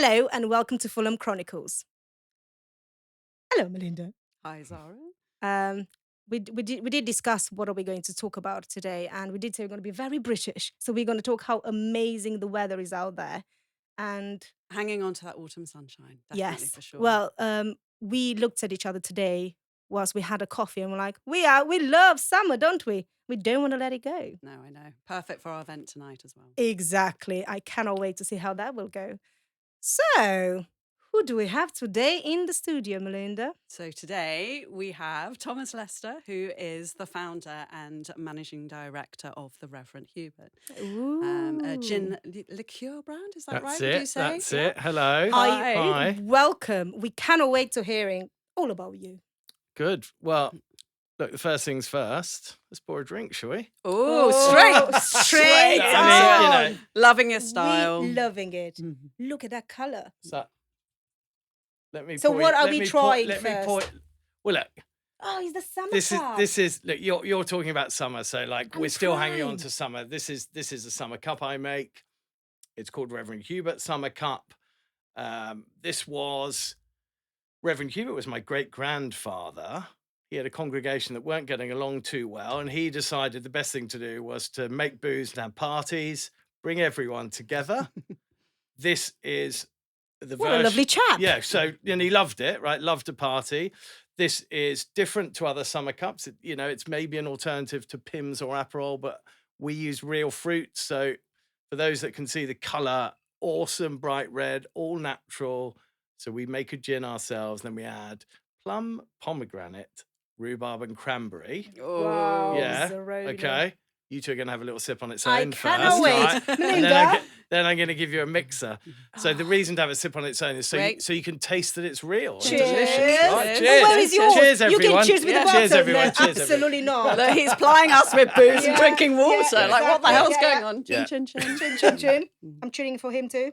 Hello and welcome to Fulham Chronicles. Hello, Melinda. Hi, Zara. We did discuss what are we going to talk about today, and we did say we're going to be very British. So we're going to talk how amazing the weather is out there, and Hanging on to that autumn sunshine, definitely yes, for sure. well, we looked at each other today whilst we had a coffee, and we're like, we love summer, don't we? We don't want to let it go. No, I know. Perfect for our event tonight as well. Exactly. I cannot wait to see how that will go. So, who do we have today in the studio, Melinda? So today we have Thomas Lester, who is the founder and managing director of the Reverend Hubert. A gin liqueur brand, is that right? Would you say? That's it. Hello. Hi. Welcome. We cannot wait to hearing all about you. Good. Well, look, the first things first. Let's pour a drink, shall we? Oh, straight I mean, loving your style. Loving it. Look at that colour. So, let me. So pour what it- are let we me trying pour, let me first? pour. Well, look. Oh, it's the summer cup. This is. Look, you're talking about summer, so like I'm we're still hanging on trying. to summer. This is a summer cup I make. It's called Reverend Hubert Summer Cup. Reverend Hubert was my great grandfather. He had a congregation that weren't getting along too well, and he decided the best thing to do was to make booze and have parties, bring everyone together. This is the What a lovely chap. Yeah, so and he loved it, right? Loved a party. This is different to other summer cups. It's maybe an alternative to Pimm's or Aperol, but we use real fruit. So for those that can see the colour, awesome, bright red, all natural. So we make a gin ourselves, then we add plum, pomegranate, rhubarb and cranberry. Wow. Yeah. Zeroni. Okay. You two are going to have a little sip on its I own cannot first. wait. Right? And Melinda. then I'm going to give you a mixer. So the reason to have a sip on its own is so you can taste that it's real and Cheers. delicious. Right? Cheers. Cheers. Oh, where is yours? Cheers, everyone. You can cheers with the bottle. Cheers, everyone. No, Cheers, absolutely not. Look, he's plying us with booze and drinking water. Yeah, Like, what the exactly. hell's Yeah. going on? Yeah. Chin, chin, chin, chin, Chin, chin. I'm tuning for him too.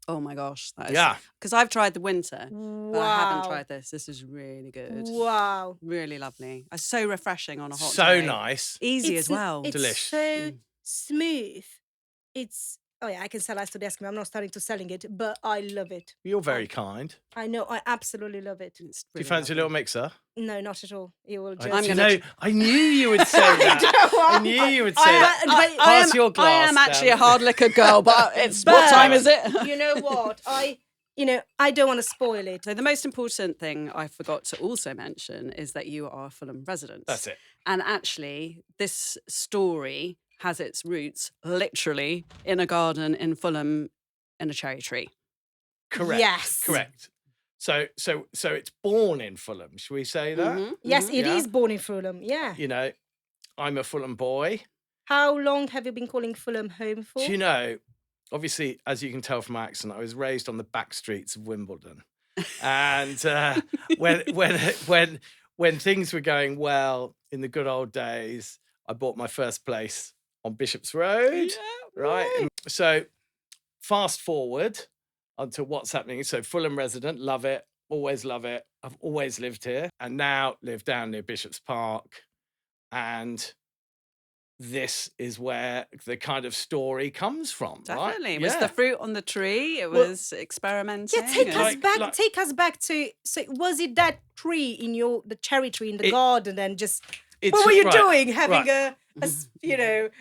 Oh my gosh. That is, Yeah. Because I've tried the winter, but I haven't Wow. tried this. This is really good. Wow. Really lovely. It's so refreshing on a hot So day. nice. Easy as well. It's Delish. so smooth. I can sell ice to the ice cream. I'm not starting to selling it, but I love it. You're very kind. I know. I absolutely love it. It's Do you really fancy a lovely. little mixer? No, not at all. You will just. I'm Do you gonna know, I knew you would say that. I knew you would say that. Pass your glass I am actually down. a hard liquor girl, but it's But- what time is it? You know what? I don't want to spoil it. So the most important thing I forgot to also mention is that you are Fulham residents. That's it. And actually, this story has its roots literally in a garden in Fulham in a cherry tree. Correct. Yes. Correct. So it's born in Fulham. Should we say that? Mhm, Yes, mhm. it Yeah. is born in Fulham. Yeah. You know, I'm a Fulham boy. How long have you been calling Fulham home for? Do you know, obviously, as you can tell from my accent, I was raised on the back streets of Wimbledon. And when things were going well in the good old days, I bought my first place on Bishop's Road. Right. So fast forward onto what's happening. So Fulham resident, love it, always love it. I've always lived here and now live down near Bishop's Park. And this is where the kind of story comes from. Definitely. Right? It was the fruit on the tree. It was experimenting. Yeah, take and- us back. like- Take us back to. So, was it that tree in the cherry tree in the garden, and just It's- what were you right, doing? Having right.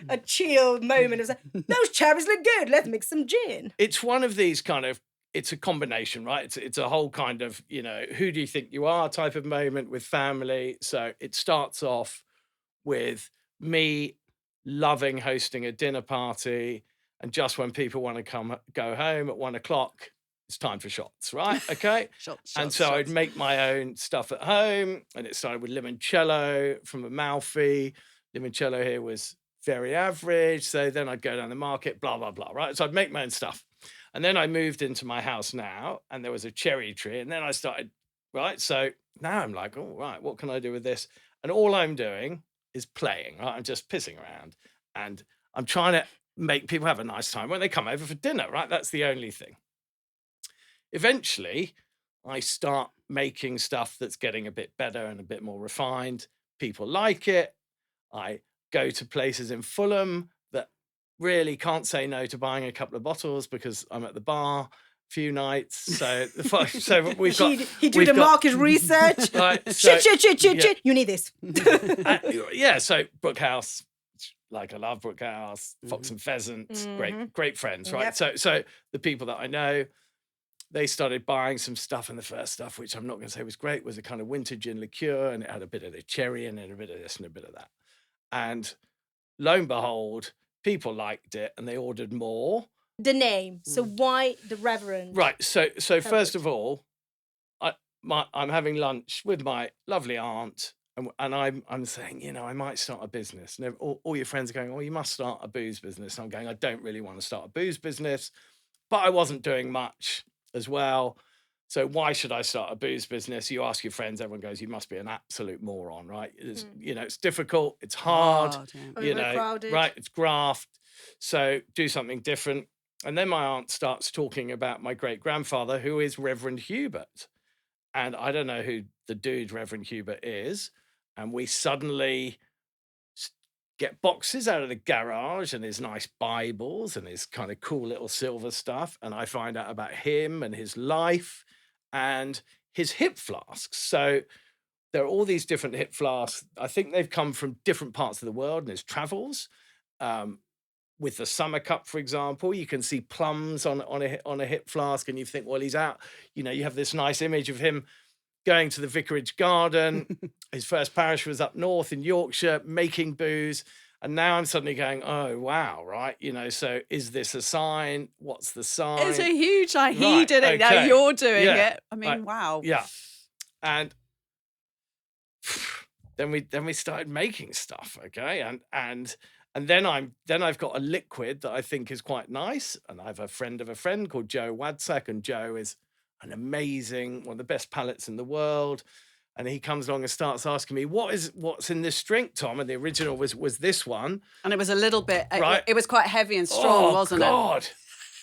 a chill moment of those cherries look good. Let's make some gin. It's one of these kind of, it's a combination, right? It's a whole kind of, who do you think you are type of moment with family. So it starts off with me loving hosting a dinner party. And just when people want to go home at 1 o'clock, it's time for shots, right? Okay. Shots, And shots, so I'd shots. make my own stuff at home. And it started with limoncello from Amalfi. Limoncello here was very average. So then I'd go down the market, blah, blah, blah, right? So I'd make my own stuff. And then I moved into my house now and there was a cherry tree. And then I started, right? So now I'm like, oh, right, what can I do with this? And all I'm doing is playing, right? I'm just pissing around and I'm trying to make people have a nice time when they come over for dinner, right? That's the only thing. Eventually, I start making stuff that's getting a bit better and a bit more refined. People like it. I go to places in Fulham that really can't say no to buying a couple of bottles because I'm at the bar few nights. So we've got he do the market research. Right, so, Shit. You need this. yeah. So Brookhouse, like I love Brookhouse, Fox and Pheasant, great friends, right? Yep. So the people that I know, they started buying some stuff, and the first stuff, which I'm not going to say was great, was a kind of winter gin liqueur, and it had a bit of the cherry in it, a bit of this and a bit of that. And lo and behold, people liked it, and they ordered more. The name. So why the Reverend? Right. So first of all, I'm having lunch with my lovely aunt, and I'm saying, you know, I might start a business. And all your friends are going, oh, you must start a booze business. And I'm going, I don't really want to start a booze business, but I wasn't doing much as well. So why should I start a booze business? You ask your friends, everyone goes, you must be an absolute moron, right? It's, you know, it's difficult, it's hard, you know, overcrowded. right? It's graft. So do something different. And then my aunt starts talking about my great grandfather, who is Reverend Hubert. And I don't know who the dude Reverend Hubert is. And we suddenly get boxes out of the garage and his nice Bibles and his kind of cool little silver stuff. And I find out about him and his life and his hip flasks. So there are all these different hip flasks. I think they've come from different parts of the world and his travels. With the summer cup, for example, you can see plums on a hip flask, and you think, well, he's out. You know, you have this nice image of him going to the vicarage garden. His first parish was up north in Yorkshire, making booze. And now I'm suddenly going, oh, wow, right? You know, so is this a sign? What's the sign? It's a huge sign. He Right, did it. Now okay. you're doing Yeah, it. I mean, right. wow. Yeah. And then we started making stuff, okay? And then I've got a liquid that I think is quite nice. And I have a friend of a friend called Joe Wadsack, and Joe is an amazing, one of the best palates in the world. And he comes along and starts asking me, what's in this drink, Tom? And the original was this one. And it was a little bit, Right. it was quite heavy and strong, wasn't God.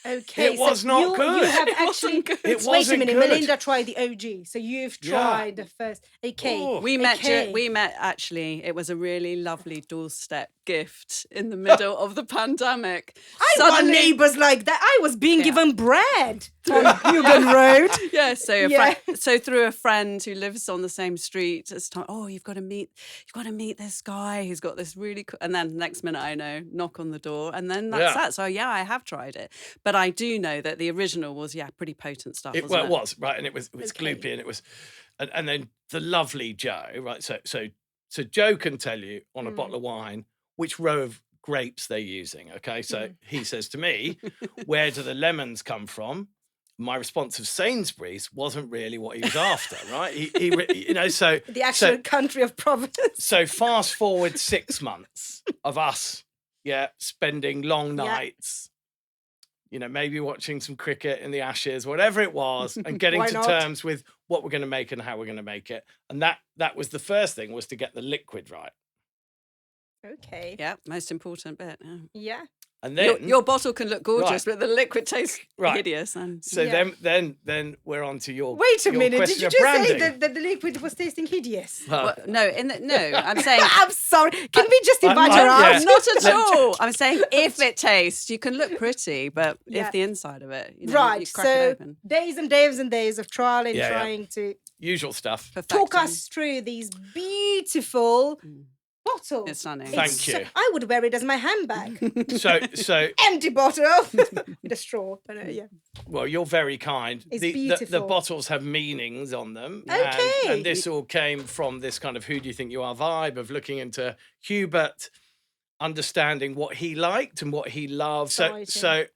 Okay, It was not good. You have It wasn't actually. good. It Wait a wasn't minute, good. Melinda tried the OG, so you've Yeah. tried the first. Okay, Oh. it? We met actually, it was a really lovely doorstep gift in the middle of the pandemic. I want neighbours like that. I was being given bread on Hugan Road. Yeah, so Yeah. so through a friend who lives on the same street, it's time. Oh, you've got to meet this guy who's got this really cool. And then next minute, I know, knock on the door, and then that's Yeah. that. So yeah, I have tried it, but I do know that the original was pretty potent stuff. It was right, and it was Okay. gloopy, and it was, and then the lovely Joe, right? So Joe can tell you on a bottle of wine which row of grapes they're using. Okay, so he says to me, "Where do the lemons come from?" My response of Sainsbury's wasn't really what he was after, right? He you know, so The actual country of Providence. so fast forward 6 months of us, spending long nights. You know, maybe watching some cricket in the Ashes, whatever it was, and getting Why to not? terms with what we're going to make and how we're going to make it. And that was the first thing, was to get the liquid right. Okay. Yeah, most important bit. Yeah. Yeah. And then Your bottle can look gorgeous, Right. but the liquid tastes Right. hideous. And so Yeah. then we're on to your Wait a your minute. Did question you of just say branding. that the liquid was tasting hideous? Well, no, I'm saying I'm sorry. Can we just invite I- her yeah. out? not at all. I'm saying if it tastes, you can look pretty, but Yeah. if the inside of it, you Right. crack it So open. days and days and days of trial and Yeah, yeah. trying to usual stuff. talk Perfecting. us through these beautiful bottles. It's stunning. Thank you. I would wear it as my handbag. So Empty bottle with a straw. But, yeah. well, you're very kind. It's The beautiful. bottles have meanings on them. Okay. And this all came from this kind of who do you think you are vibe of looking into Hubert, understanding what he liked and what he loved. So Exciting.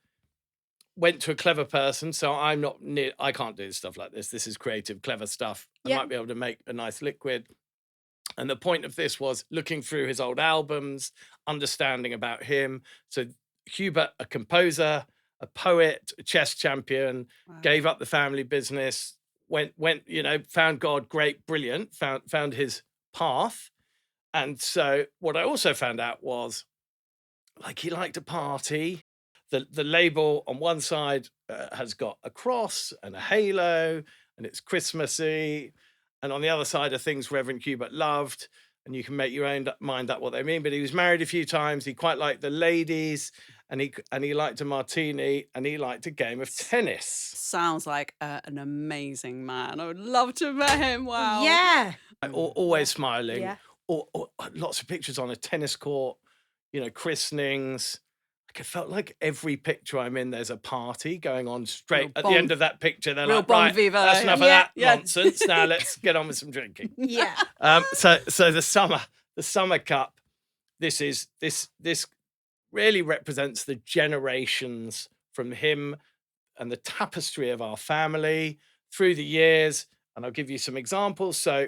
went to a clever person. So I'm not near, I can't do stuff like this. This is creative, clever stuff. Yeah. I might be able to make a nice liquid. And the point of this was looking through his old albums, understanding about him. So Hubert, a composer, a poet, a chess champion, gave up the family business, went, you know, found God, great, brilliant, found his path. And so what I also found out was, like, he liked to party. The label on one side has got a cross and a halo, and it's Christmassy. And on the other side are things Reverend Hubert loved, and you can make your own mind up what they mean. But he was married a few times. He quite liked the ladies, and he liked a martini, and he liked a game of tennis. Sounds like an amazing man. I would love to have met him. Wow. Yeah. Always smiling. Yeah. Or lots of pictures on a tennis court, christenings. Like, it felt like every picture I'm in, there's a party going on straight Real at bon- the end of that picture. They're real like, bon right, vivant. that's enough of Yeah. that nonsense. Now let's get on with some drinking. Yeah. So the summer cup, this really represents the generations from him and the tapestry of our family through the years. And I'll give you some examples. So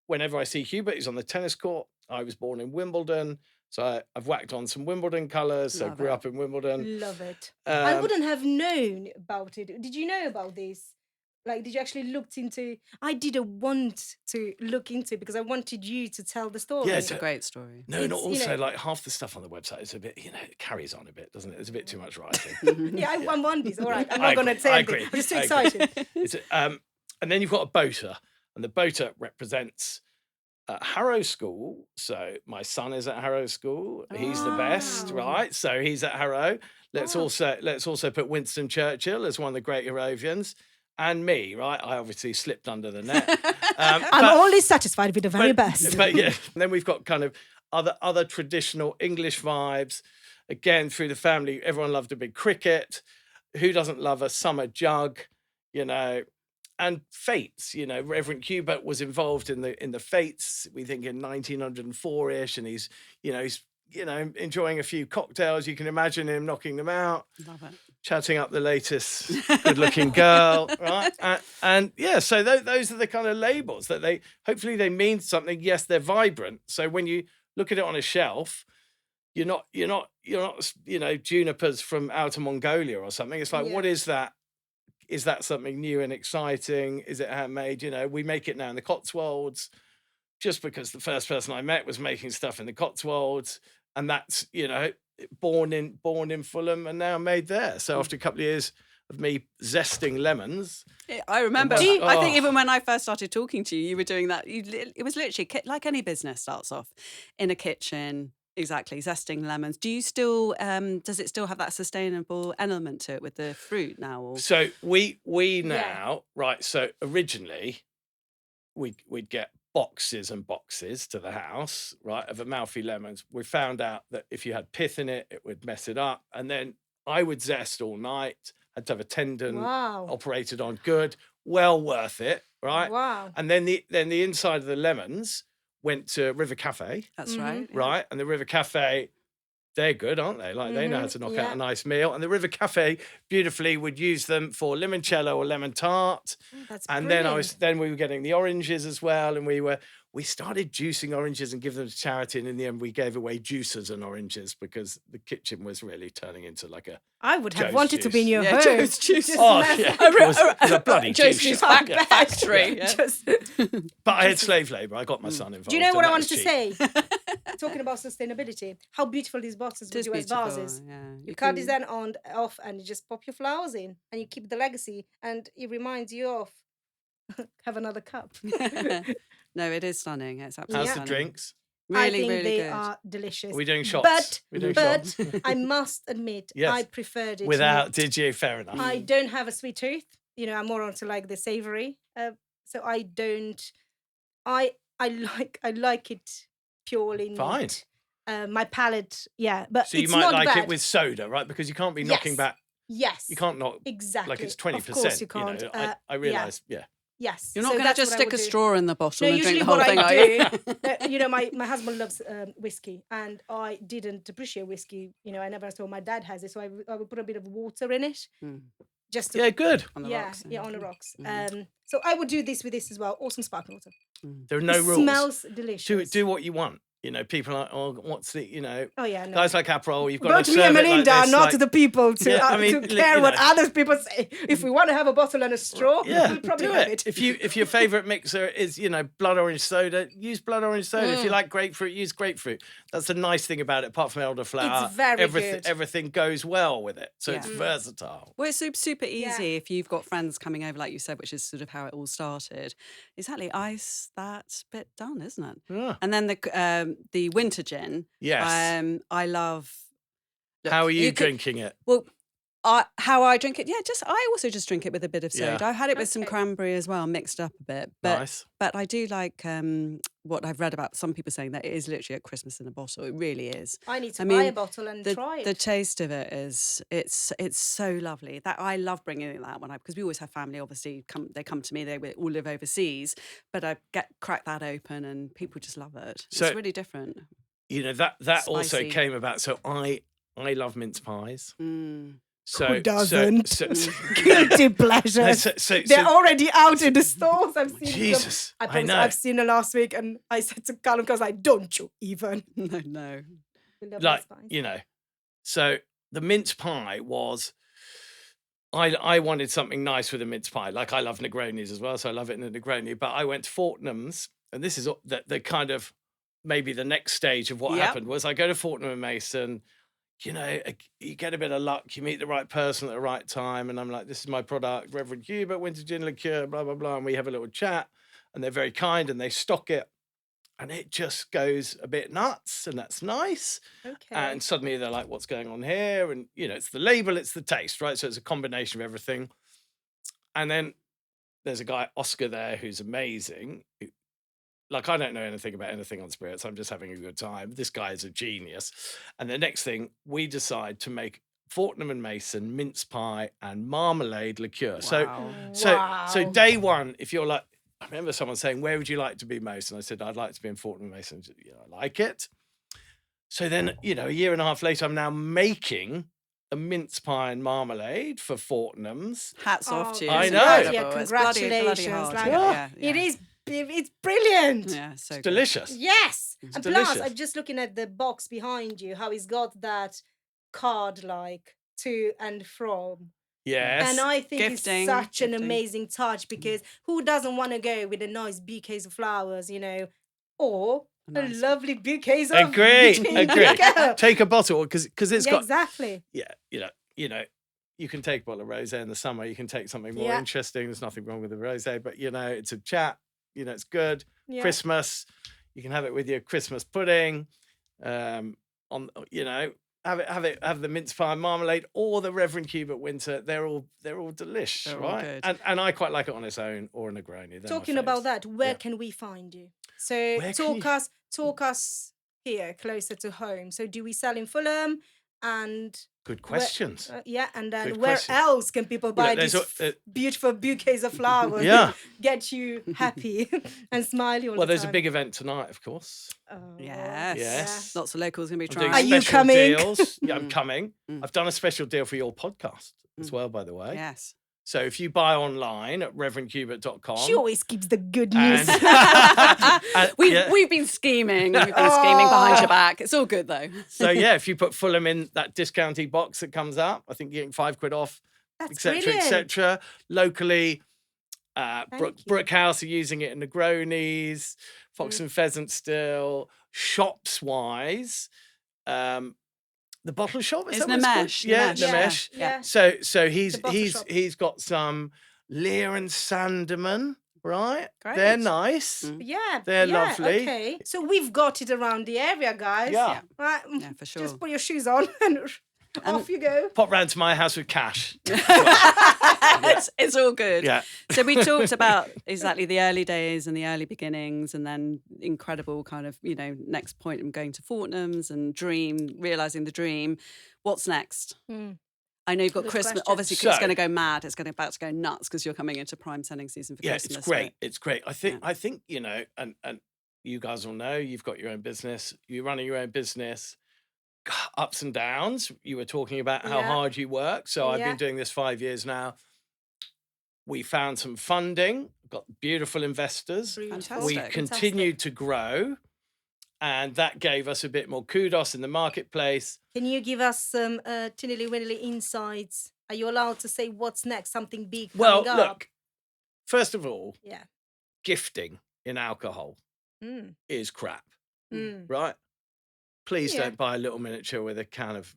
whenever I see Hubert, he's on the tennis court. I was born in Wimbledon, so I've whacked on some Wimbledon colours. So Love grew it. up in Wimbledon. Love it. I Um, wouldn't have known about it. Did you know about this? Like, did you actually look into? I didn't want to look into it because I wanted you to tell the story. Yeah, It's a great story. No, not It's, you also know- like half the stuff on the website is a bit, it carries on a bit, doesn't it? It's a bit too much writing. Yeah, I want this. All right, I'm I not going to agree, say I anything. agree, I'm just too I agree. excited. And then you've got a boater, and the boater represents Harrow School. So my son is at Harrow School. He's the best, Oh. right? So he's at Harrow. Let's Oh. also put Winston Churchill as one of the great Harrovians, and me, right? I obviously slipped under the net. I'm but- only satisfied with the very best. But yeah, and then we've got kind of other traditional English vibes. Again, through the family, everyone loved a big cricket. Who doesn't love a summer jug? And fates. Reverend Hubert was involved in the fates. We think in 1904-ish, and he's enjoying a few cocktails. You can imagine him knocking them out, Love it. chatting up the latest good-looking girl, right? And yeah, so those are the kind of labels that hopefully they mean something. Yes, they're vibrant. So when you look at it on a shelf, you're not junipers from outer Mongolia or something. It's like, Yeah. what is that? Is that something new and exciting? Is it handmade? We make it now in the Cotswolds, just because the first person I met was making stuff in the Cotswolds, and that's born in Fulham and now made there. So after a couple of years of me zesting lemons, I remember. Do you- I think Oh. even when I first started talking to you, you were doing that. It was literally like any business starts off in a kitchen. Exactly, zesting lemons. Do you still? Does it still have that sustainable element to it with the fruit now? Or? so we now right. So originally, we'd get boxes and boxes to the house, right, of Amalfi lemons. We found out that if you had pith in it, it would mess it up. And then I would zest all night. Had to have a tendon Wow. operated on. Good, well worth it, right? Wow. And then the inside of the lemons went to River Cafe, That's Mhm. right. yeah. right? And the River Cafe, they're good, aren't they? Like, they know how to knock out yeah. a nice meal. And the River Cafe beautifully would use them for limoncello or lemon tart. That's And brilliant. then we were getting the oranges as well, and we started juicing oranges and give them to charity, and in the end we gave away juicers and oranges because the kitchen was really turning into like a I would have Joe's wanted to be in juice. your Yeah, home. Joe's juice. Just oh mess- yeah, it was a bloody Joe's juice juice shop. back- factory. Yeah. Just- But I had slave labour. I got my son involved. Do you know and what I that wanted was to cheap. say? Talking about sustainability, how beautiful these boxes It would is do as beautiful, vases. yeah. You cut this then off and you just pop your flowers in and you keep the legacy and it reminds you of have another cup. No, it is stunning. It's absolutely How's the stunning. drinks? Really, I think really they good. are delicious. Are we doing shots? But, We're doing but shots. I must admit, Yes. I preferred it. Without, did you? Fair enough. I don't have a sweet tooth. I'm more onto like the savory. So I don't. I like it purely Fine. neat. My palate, yeah, but So you it's might not like bad. it with soda, right? Because you can't be knocking Yes. back. Yes, You can't knock exactly. like it's Of 20%. course you can't. I realise. Yeah. Yes, You're not so going to that's just what I stick a would do. straw in the bottle No, and drink usually the whole what thing, I are you? do, my husband loves whiskey, and I didn't appreciate whiskey. I never saw my dad has it, so I would put a bit of water in it, Mm. just to, Yeah, good. On the yeah, rocks. yeah, on the rocks. Mhm. So I would do this with this as well. Awesome sparkling water. There are no It rules. smells delicious. Do what you want. People are like, oh, what's the, Oh yeah, no. guys like Aperol, you've got But to me serve and it like Melinda are this, not like- the people to, Yeah, I mean, to care what know. other people say. If we want to have a bottle and a straw, Yeah, we'll probably do have it. it. If your favourite mixer is, blood orange soda, use blood orange soda. If you like grapefruit, use grapefruit. That's the nice thing about it, apart from elderflower. It's very good. Everything goes well with it. So it's Yeah. versatile. Well, it's super easy Yeah. if you've got friends coming over, like you said, which is sort of how it all started. Exactly, ice that bit done, isn't it? Yeah. And then the winter gin. Yes. I love Look, How are you could- drinking it? Well, how I drink it, I also just drink it with a bit of soda. Yeah. I've had it with some Okay. cranberry as well, mixed up a bit. But Nice. but I do like what I've read about some people saying that it is literally at Christmas in a bottle. It really is. I need to I buy a mean, bottle and The try the it. taste of it is it's so lovely. That I love bringing that when because we always have family. Obviously, they come to me. They all live overseas, but I crack that open and people just love it. So- It's really different. You know, that also Spicy. came about. So I love mince pies. Mm. So Who doesn't? So, Guilty pleasures. They're already out in the stores. I've seen Jesus, them. I promise know. I've seen them last week, and I said to Callum, because I don't you even. No. We love like, those pies. you know, so the mince pie was, I wanted something nice with a mince pie. Like I love Negronis as well, so I love it in a Negroni. But I went to Fortnum's, and this is the kind of maybe the next stage of what Yep. happened was I go to Fortnum Mason. You know, you get a bit of luck, you meet the right person at the right time. And I'm like, this is my product, Reverend Hubert, winter gin liqueur, blah, blah, blah. And we have a little chat and they're very kind and they stock it. And it just goes a bit nuts and that's nice. Okay. And suddenly they're like, what's going on here? And, you know, it's the label, it's the taste, right? So it's a combination of everything. And then there's a guy, Oscar, there who's amazing. Like, I don't know anything about anything on spirits. I'm just having a good time. This guy is a genius. And the next thing, we decide to make Fortnum and Mason mince pie and marmalade liqueur. Wow. So day one, if you're like, I remember someone saying, where would you like to be most? And I said, I'd like to be in Fortnum and Mason. You know, I like it. So then, you know, a year and a half later, I'm now making a mince pie and marmalade for Fortnum's. Hats off to you. I It's know. incredible. Yeah, It's bloody congratulations. hard. Like, Yeah. It is. It's brilliant. Yeah, so It's good. delicious. Yes. It's And delicious. plus, I'm just looking at the box behind you, how it's got that card like to and from. Yes. And I think Gifting, it's such an gifting. amazing touch because who doesn't want to go with a nice bouquets of flowers, you know, or a Nice. lovely bouquets of Agree. gin Agree. liqueur. Take a bottle because it's Yeah, got exactly. you know, you can take a bottle of rosé in the summer. You can take something more Yeah. interesting. There's nothing wrong with the rosé, but you know, it's a chat. You know, it's good. Yeah. Christmas, you can have it with your Christmas pudding. On you know, have the mince pie and marmalade or the Reverend Hubert Winter. They're all delish, They're all right? good. And I quite like it on its own or a Negroni. They're my Talking about faves. that, where Yeah. can we find you? So Where can talk us here closer to home. So do we sell in Fulham? And Good questions. yeah, and then Good where question. else can people Well, buy there's these beautiful bouquets of flowers? Yeah. Get you happy and smiley all Well, the there's time. a big event tonight, of course. Oh, Yes. Yes. Lots of locals going to be I'm doing trying. Are you special coming? deals. Yeah, I'm Mm. coming. Mm. I've done a special deal for your podcast as Mm. well, by the way. Yes. So if you buy online at reverendhubert.com. She always keeps the good news. And, and- yeah. We've been scheming. We've been scheming behind your back. It's all good though. So yeah, if you put Fulham in that discounty box that comes up, I think you're getting £5 off, That's etc., brilliant. etc. Locally, Thank you. Brookhouse are using it in Negronis, Fox Mm. and Pheasant still. Shops wise, the bottle shop is It's that what called? Namesh, Yeah, Namesh, Namesh. Yeah. So he's The bottle shop. he's got some Lear and Sandeman, right? Great. They're nice. Mm. Yeah, They're yeah, lovely. Okay, so we've got it around the area, guys. Yeah. Right. Yeah, for sure. Just put your shoes on and off you go. Pop round to my house with cash. It's all good. Yeah. So we talked about exactly the early days and the early beginnings and then incredible kind of, you know, next point in going to Fortnum's and realising the dream. What's next? Hmm. I know you've got Good Christmas. question. Obviously, So- it's going to go mad. It's about to go nuts because you're coming into prime selling season for Yeah, Christmas. it's great. but- It's great. I think, you know, and you guys will know you've got your own business. You're running your own business. Ups and downs. You were talking about how Yeah. hard you work. So I've Yeah. been doing this 5 years now. We found some funding, got beautiful investors. Beautiful. We Fantastic. continued to grow, and that gave us a bit more kudos in the marketplace. Can you give us some tinnily winnily insights? Are you allowed to say what's next? Something big Well, coming up? look, first of all, Yeah. gifting in alcohol Mm. is crap, Mm. right? Please Yeah. don't buy a little miniature with a can of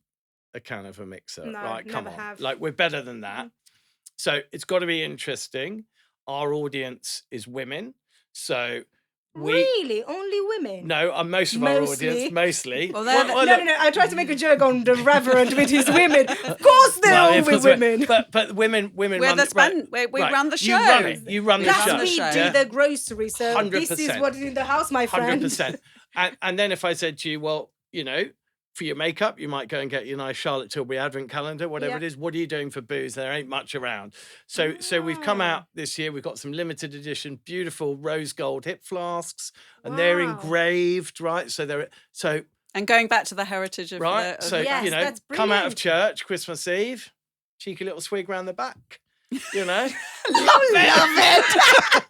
a mixer. No, right? Come never on. have. Like, we're better than that. So it's got to be interesting. Our audience is women. So Really? Only women? No, most of our Mostly. audience, mostly. Well, they're the- No. I tried to make a joke on the Reverend with his women. Of course they're Well, all of course, with women. But women We're run the span. We run the show. You run it. You run the Plus show. the we show. do the grocery, so this is 100%. what is in the house, my friend. 100%. And then if I said to you, well, you know, for your makeup, you might go and get your nice Charlotte Tilbury advent calendar, whatever Yeah. it is. What are you doing for booze? There ain't much around. So we've come out this year. We've got some limited edition, beautiful rose gold hip flasks, and they're Wow. engraved, right? So And going back to the heritage of right. the, So Yes, you know, that's come out of brilliant. church Christmas Eve, cheeky little swig round the back. You know, love it.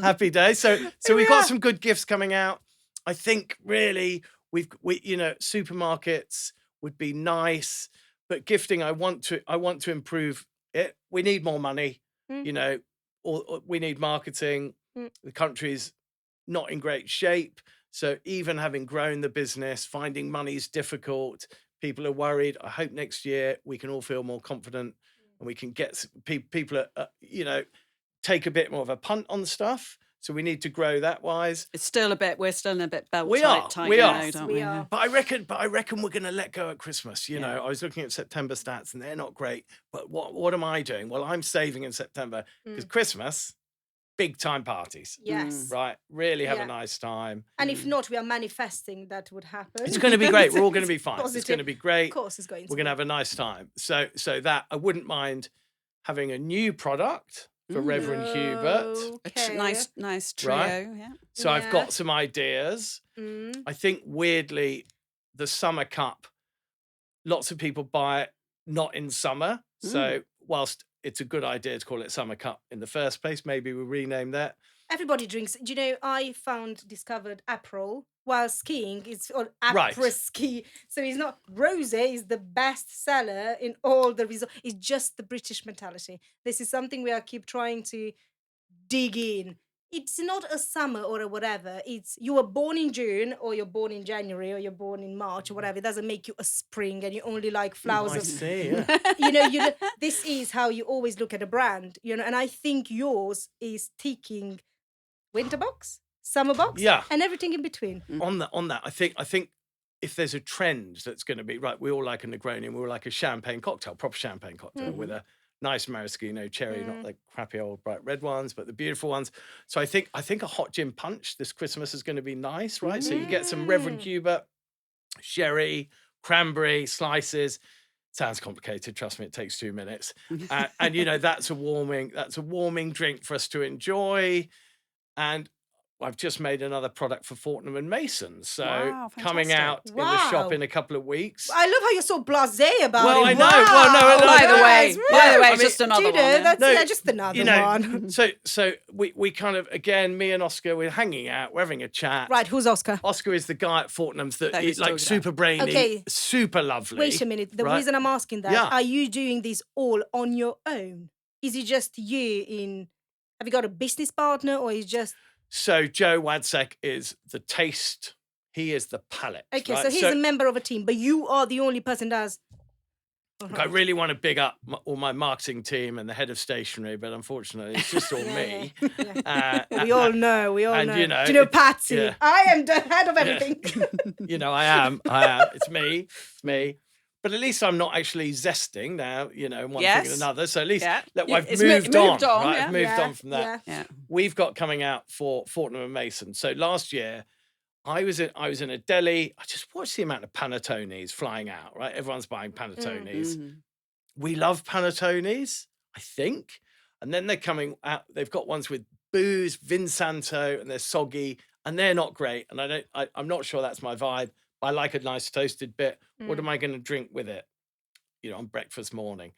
happy day. So we've got some good gifts coming out. I think really we supermarkets would be nice, but gifting I want to improve it. We need more money, you know, or we need marketing. The country's not in great shape, so even having grown the business, finding money is difficult. People are worried. I hope next year we can all feel more confident and we can get people you know, take a bit more of a punt on stuff. So we need to grow that wise. We're still in a bit belt We tight, are, we are. now, don't We we? are. But I reckon we're going to let go at Christmas. You know, I was looking at September stats and they're not great. But what am I doing? Well, I'm saving in September because Christmas, big time parties, Yes. right? Really have Yeah. a nice time. And if not, we are manifesting that would happen. It's going to be great. We're all going to be fine. It's Positive. going to be great. Of course it's going to We're going to have a nice time. So that I wouldn't mind having a new product for Reverend Hubert. A nice trio. Right. Yeah. So I've Yeah. got some ideas. I think weirdly, the summer cup, lots of people buy it not in summer. So whilst it's a good idea to call it summer cup in the first place, maybe we'll rename that. Everybody drinks. Do you know, I discovered April while skiing. It's or Right. Après ski. So it's not rosé is the best seller in all the resort. It's just the British mentality. This is something we are keep trying to dig in. It's not a summer or a whatever. It's you were born in June or you're born in January or you're born in March or whatever. It doesn't make you a spring and you only like flowers. I of see. Yeah. you know, this is how you always look at a brand, you know, and I think yours is ticking winter box, summer box, Yeah. and everything in between. On that, I think if there's a trend that's going to be right, we all like a Negroni, we all like a champagne cocktail, proper champagne cocktail with a nice maraschino cherry, not the crappy old bright red ones, but the beautiful ones. So I think a hot gin punch this Christmas is going to be nice, right? So you get some Reverend Hubert, sherry, cranberry slices. Sounds complicated. Trust me, it takes 2 minutes. And you know that's a warming drink for us to enjoy. And I've just made another product for Fortnum and Mason. So Wow, coming out fantastic. in the shop Wow. in a couple of weeks. I love how you're so blasé about Well, it. I know. Wow. Well, no, By the guys, way, I it's mean, just another do you one. know, yeah. that's No, just another you know, one. so we kind of, again, me and Oscar, we're hanging out, we're having a chat. Right, who's Oscar? Oscar is the guy at Fortnum's that That is he's like talking super brainy, Okay. super lovely. Wait a minute. The right? reason I'm asking that, Yeah. are you doing this all on your own? Is it just you have you got a business partner or is just So Joe Wadsek is the taste. He is the palate. okay, right? so he's a member of a team, but you are the only person that has I really want to big up all my marketing team and the head of stationery, but unfortunately, it's just all me. Yeah. We all know. We all and, know. you know, Do you know it- Patsy? yeah. I am the head of everything. You know, I am. It's me. But at least I'm not actually zesting now, you know, one thing and Yes. another. So at least Yeah. I've It's moved moved on, on, right? yeah. I've moved Yeah, on from that. yeah. Yeah. We've got coming out for Fortnum and Mason. So last year, I was in a deli. I just watched the amount of panettones flying out, right? Everyone's buying panettones. We love panettones, I think. And then they're coming out, they've got ones with booze, Vinsanto, and they're soggy, and they're not great. And I'm not sure that's my vibe. I like a nice toasted bit. What am I going to drink with it? You know, on breakfast morning.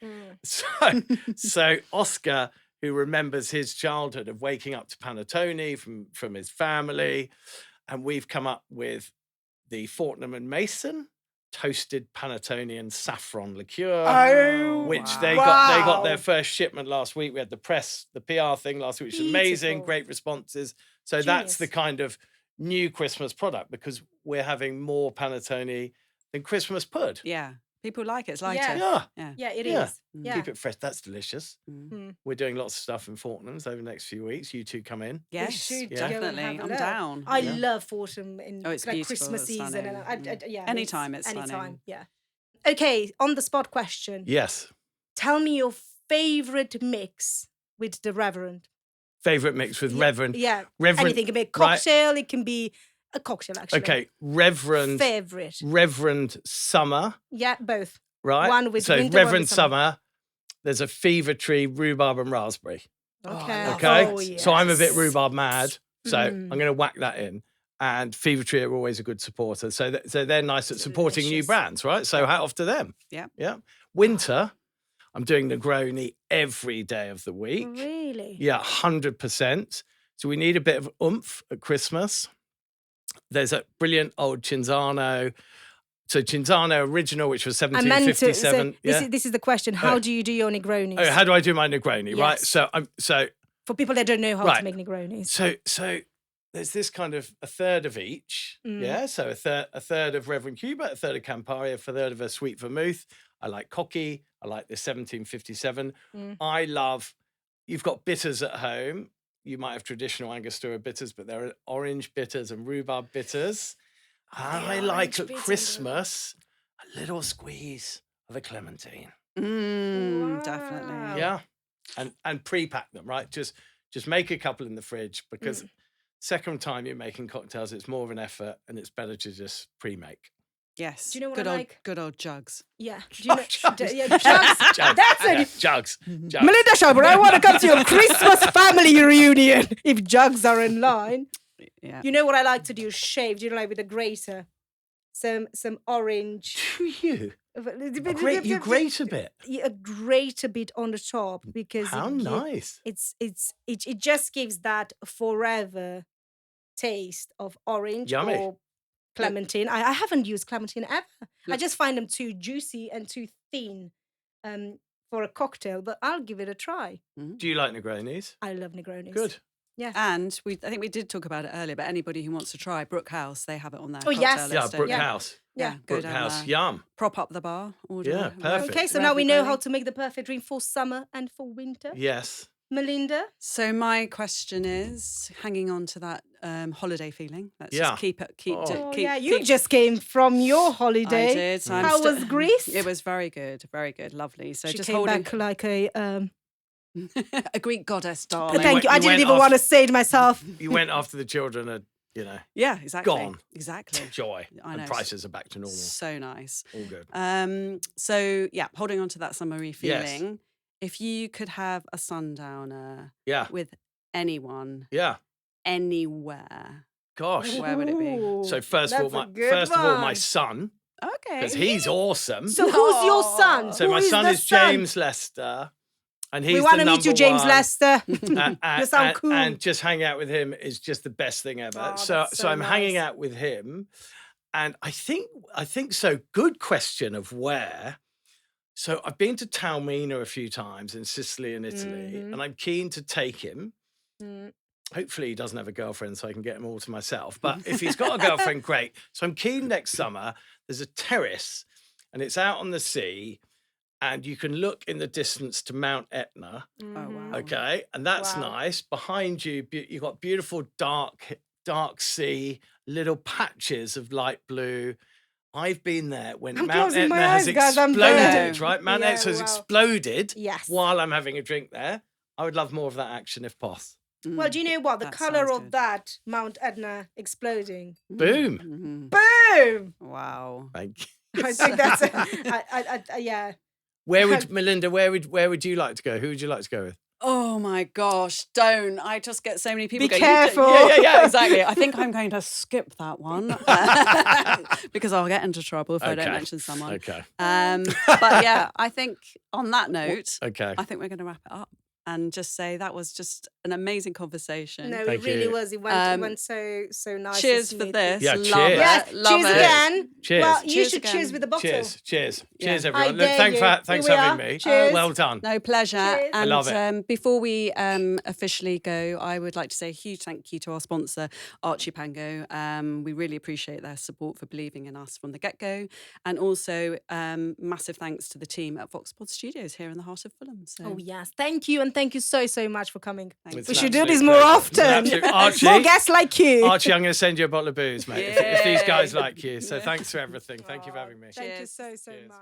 So Oscar, who remembers his childhood of waking up to panettone from his family, and we've come up with the Fortnum and Mason toasted panettone and saffron liqueur, Oh, which wow. they got their Wow. first shipment last week. We had the PR thing last week, which was amazing, Beautiful. great responses. So that's the Genius. kind of new Christmas product because we're having more panettone than Christmas pud. Yeah. People like it. It's lighter. Yeah. Yeah. Yeah, it is. Yeah. Yeah. Keep it fresh. That's delicious. Mm. We're doing lots of stuff in Fortnum's over the next few weeks. You two come in. Yes, should go and definitely. have a I'm look. down. I Yeah. love Fortnum in Oh, it's like beautiful, Christmas it's season. And stunning. yeah, Anytime it's anytime, stunning. yeah. Okay, on the spot question. Yes. Tell me your favorite mix with the Reverend. Favorite mix with Reverend. Yeah, Reverend. anything. It can be a cocktail. It can be a cocktail, actually. Okay. Reverend. Favorite. Reverend Summer. Yeah, both. Right. One with so winter, one Reverend with summer. Summer. There's a Fever Tree, rhubarb and raspberry. Okay. Okay. Oh, So I'm a bit yes. rhubarb mad. So Mm. I'm going to whack that in. And Fever Tree are always a good supporter. So they're nice at supporting new Delicious. brands, right? So hat off to them. Yeah. Yeah. Winter, I'm doing Negroni every day of the week. Really? Yeah, 100%. So we need a bit of oomph at Christmas. There's a brilliant old Cinzano. So Cinzano original, which was I meant to. So 1757. Yeah. this is the question. How do you do your Negronis? Oh, how do I do my Negroni? Right. Yes. So For people that don't know how to Right. make Negronis. So there's this kind of a third of each. Mm. Yeah. So a third of Reverend Hubert, a third of Campari, a third of a sweet vermouth. I like Cocky. I like the 1757. Mm. I love. You've got bitters at home. You might have traditional Angostura bitters, but there are orange bitters and rhubarb bitters. And I like orange at bitters. Christmas a little squeeze of a clementine. Definitely. Wow. Yeah. And pre-pack them, right? Just make a couple in the fridge because second time you're making cocktails, it's more of an effort and it's better to just pre-make. Yes. Do you know what good I old, like? Good old jugs. Yeah. Do you know? Jugs. Yeah, jugs. Jugs. That's Yeah, it. jugs. Melinda Shelburne, I want to come to your Christmas family reunion if jugs are in line. Yeah. You know what I like to do? Shave. Do you know, like with a grater? Some orange. Do you? You grate a bit. Yeah, grate a bit on the top because How nice. it just gives that forever taste of orange Yummy. or clementine. I haven't used clementine ever. I just find them too juicy and too thin for a cocktail, but I'll give it a try. Do you like Negronis? I love Negronis. Good. Yeah. And I think we did talk about it earlier, but anybody who wants to try Brook House, they have it on their Oh, cocktail yes. Yeah, list, don't Brook they? House. Yeah. Go Brook down House. there. Yum. Prop up the bar. Order Yeah, perfect. Okay, so now we know how to make the perfect drink for summer and for winter. Yes. Melinda? So my question is, hanging on to that holiday feeling, let's Yeah. just keep it. Oh, yeah, you just came from your holiday. I did. So I'm How was Greece? It was very good, lovely. So She just came holding back like a... a Greek goddess, darling. Thank you. I you didn't went even off- want to say it myself. You went after the children had, Yeah, exactly. Gone. Exactly. joy. I know. And prices are back to normal. So nice. All good. So yeah, holding on to that summery Yes. feeling. If you could have a sundowner Yeah. with anyone, Yeah. anywhere, Gosh. Where would it be? Ooh, So first of all, that's a good my one. son, okay, because he's awesome. So who's your son? So Who my son the is James Lester, and he's We want the to meet you, number James one. Lester. And, You sound cool. and just hanging out with him is just the best thing ever. Oh, so that's so I'm hanging nice. out with him, and I think so. Good question of where. So I've been to Taormina a few times in Sicily and Italy, Mhm. and I'm keen to take him. Mm. Hopefully he doesn't have a girlfriend so I can get him all to myself. But if he's got a girlfriend, great. So I'm keen next summer. There's a terrace and it's out on the sea and you can look in the distance to Mount Etna. Oh Mhm. wow. Okay. And that's Wow. nice. Behind you, you've got beautiful dark sea, little patches of light blue. I've been there when I'm Mount closing Etna my has eyes, guys, I'm exploded, burning. right? Mount Yeah, Etna has wow. exploded Yes. while I'm having a drink there. I would love more of that action if possible. Well, do you know what? The That colour sounds of good. that Mount Etna exploding. Boom. Mhm. Boom! Wow. Thank you. I think that's yeah. Where would Melinda? Where would you like to go? Who would you like to go with? Oh my gosh, don't. I just get so many people Be go, "You careful." Yeah, exactly. I think I'm going to skip that one because I'll get into trouble if I don't Okay. mention someone. Okay. But yeah, I think on that note, Okay. I think we're going to wrap it up. and just say that was just an amazing conversation. No, Thank it really you. was. It went so nice. and Cheers for smoothly. this. Yeah, Love cheers. it. Yes, Love cheers it. again. Cheers. Well, you Cheers should again. cheers with the bottle. Cheers. Cheers. Yeah. Cheers, I everyone. dare Look, thanks you. thanks Here for we having are. me. Cheers. Well done. No, pleasure. Cheers. And love it. Before we officially go, I would like to say a huge thank you to our sponsor, Archie Pango. We really appreciate their support for believing in us from the get-go. And also massive thanks to the team at Voxpod Studios here in the heart of Fulham. So. Oh yes, thank you, and thank you so much for coming. Thanks. We It's should an do this absolute more pleasure. It's an often. absolute- Archie, More guests like you. Archie, I'm going to send you a bottle of booze, mate, if these guys Yay. like you. So thanks for everything. Thank you for having me. Thank you Cheers. so Cheers. much.